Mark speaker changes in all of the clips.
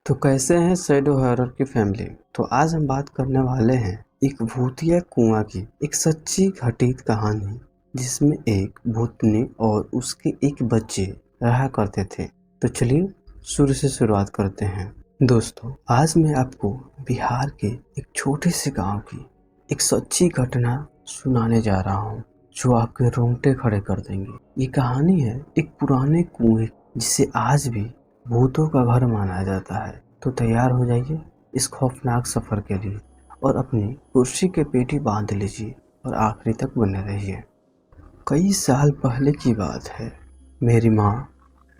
Speaker 1: तो कैसे हैं शैडो हॉरर की फैमिली। तो आज हम बात करने वाले हैं एक भूतिया कुआं की एक सच्ची घटित कहानी, जिसमें एक भूतनी और उसके एक बच्चे रहा करते थे। तो चलिए शुरू से शुरुआत करते हैं। दोस्तों, आज मैं आपको बिहार के एक छोटे से गांव की एक सच्ची घटना सुनाने जा रहा हूं, जो आपके रोंगटे खड़े कर देंगे। ये कहानी है एक पुराने कुएं, जिसे आज भी भूतों का घर माना जाता है। तो तैयार हो जाइए इस खौफनाक सफर के लिए और अपनी कुर्सी के पेटी बांध लीजिए और आखिरी तक बने रहिए। कई साल पहले की बात है। मेरी माँ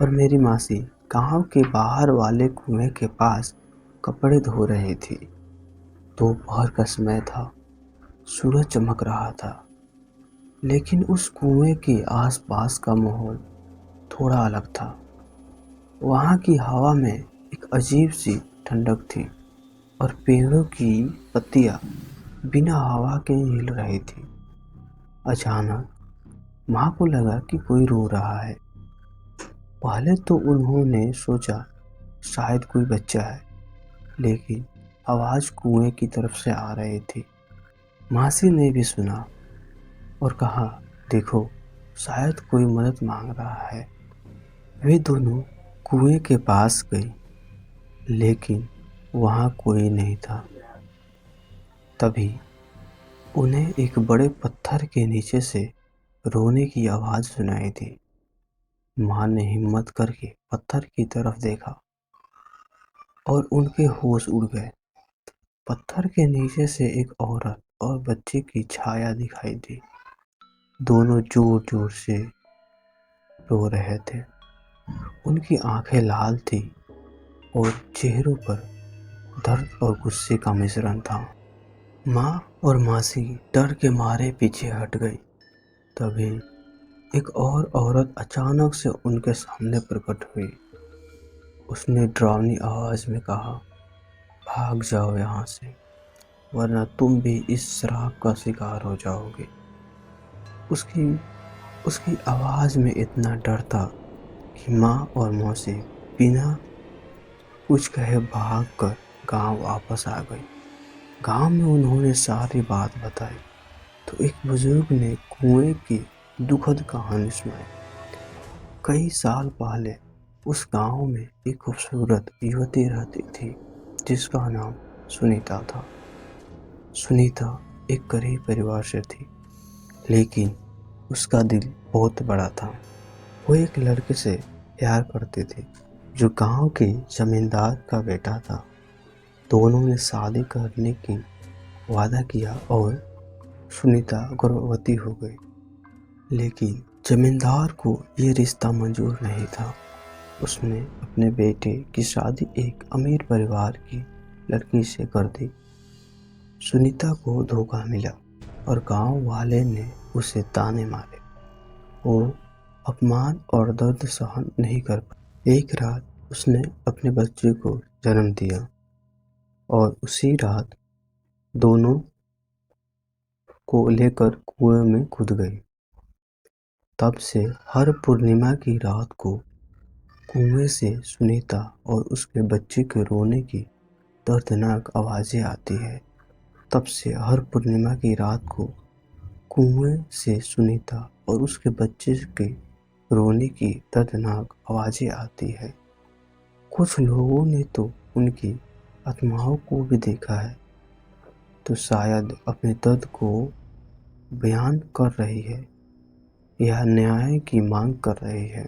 Speaker 1: और मेरी मासी गांव के बाहर वाले कुएं के पास कपड़े धो रही थी। दोपहर का समय था, सूरज चमक रहा था, लेकिन उस कुएं के आसपास का माहौल थोड़ा अलग था। वहाँ की हवा में एक अजीब सी ठंडक थी और पेड़ों की पत्तियां बिना हवा के हिल रही थी। अचानक माँ को लगा कि कोई रो रहा है। पहले तो उन्होंने सोचा शायद कोई बच्चा है, लेकिन आवाज़ कुएं की तरफ से आ रही थी। मासी ने भी सुना और कहा, देखो, शायद कोई मदद मांग रहा है। वे दोनों कुएं के पास गई, लेकिन वहाँ कोई नहीं था। तभी उन्हें एक बड़े पत्थर के नीचे से रोने की आवाज़ सुनाई दी। माँ ने हिम्मत करके पत्थर की तरफ देखा और उनके होश उड़ गए। पत्थर के नीचे से एक औरत और बच्चे की छाया दिखाई दी। दोनों जोर जोर से रो रहे थे। उनकी आंखें लाल थी और चेहरों पर दर्द और गुस्से का मिश्रण था। माँ और मासी डर के मारे पीछे हट गई। तभी एक और औरत अचानक से उनके सामने प्रकट हुई। उसने डरावनी आवाज में कहा, भाग जाओ यहाँ से, वरना तुम भी इस श्राप का शिकार हो जाओगे। उसकी उसकी आवाज में इतना डर था कि माँ और मौसी बिना कुछ कहे भागकर गांव वापस आ गई। गांव में उन्होंने सारी बात बताई तो एक बुजुर्ग ने कुएं की दुखद कहानी सुनाई। कई साल पहले उस गांव में एक खूबसूरत युवती रहती थी, जिसका नाम सुनीता था। सुनीता एक गरीब परिवार से थी, लेकिन उसका दिल बहुत बड़ा था। वो एक लड़के से प्यार करती थी, जो गांव के जमींदार का बेटा था। दोनों ने शादी करने की वादा किया और सुनीता गर्भवती हो गई, लेकिन जमींदार को ये रिश्ता मंजूर नहीं था। उसने अपने बेटे की शादी एक अमीर परिवार की लड़की से कर दी। सुनीता को धोखा मिला और गांव वाले ने उसे ताने मारे। वो अपमान और दर्द सहन नहीं कर पाई। एक रात उसने अपने बच्चे को जन्म दिया और उसी रात दोनों को लेकर कुएं में कूद गई। तब से हर पूर्णिमा की रात को कुएं से सुनीता और उसके बच्चे के रोने की दर्दनाक आवाज़ें आती है। तब से हर पूर्णिमा की रात को कुएं से सुनीता और उसके बच्चे के रोने की दर्दनाक आवाज़ें आती है। कुछ लोगों ने तो उनकी आत्माओं को भी देखा है, तो शायद अपने दर्द को बयान कर रही है या न्याय की मांग कर रही है।